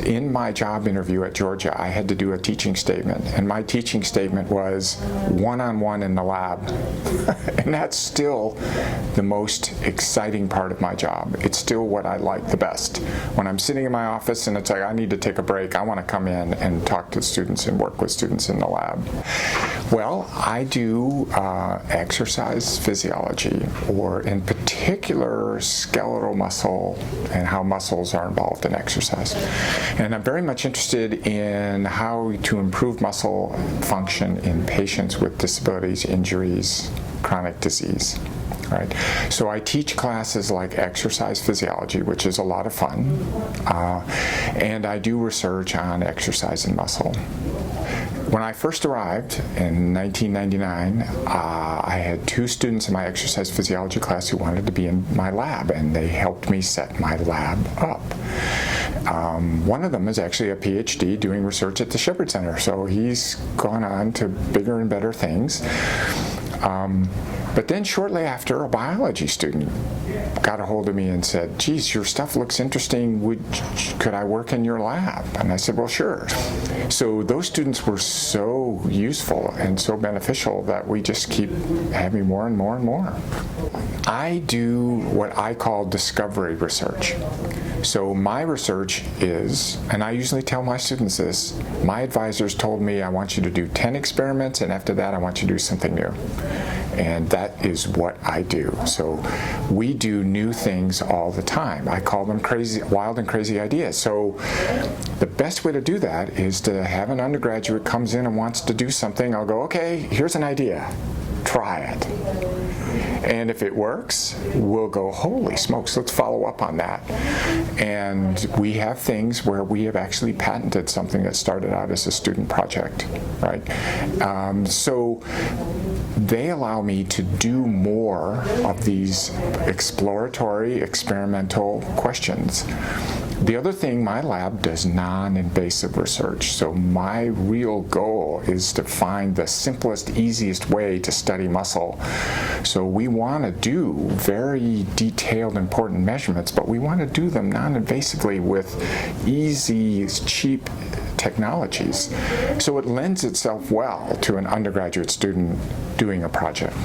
In my job interview at Georgia, I had to do a teaching statement, and my teaching statement was one-on-one in the lab. And that's still the most exciting part of my job. It's still what I like the best. When I'm sitting in my office and it's like I need to take a break, I want to come in and talk to students and work with students in the lab. Well, I do exercise physiology, or in particular skeletal muscle and how muscles are involved in exercise. And I'm very much interested in how to improve muscle function in patients with disabilities, injuries, chronic disease. Right. So I teach classes like exercise physiology, which is a lot of fun, and I do research on exercise and muscle. When I first arrived in 1999, I had two students in my exercise physiology class who wanted to be in my lab, and they helped me set my lab up. One of them is actually a PhD doing research at the Shepherd Center, so he's gone on to bigger and better things. But then shortly after, a biology student got a hold of me and said, geez, your stuff looks interesting, could I work in your lab? And I said, well, sure. So those students were so useful and so beneficial that we just keep having more and more and more. I do what I call discovery research. So my research is, and I usually tell my students this, my advisors told me I want you to do 10 experiments, and after that I want you to do something new. And that is what I do. So we do new things all the time. I call them crazy, wild and crazy ideas. So the best way to do that is to have an undergraduate comes in and wants to do something. I'll go, okay, here's an idea. Try it. And if it works, we'll go, holy smokes, let's follow up on that. And we have things where we have actually patented something that started out as a student project, right? So they allow me to do more of these exploratory, experimental questions. The other thing, my lab does non-invasive research. So my real goal is to find the simplest, easiest way to study muscle. So we want to do very detailed, important measurements, but we want to do them non-invasively with easy, cheap technologies. So it lends itself well to an undergraduate student doing a project.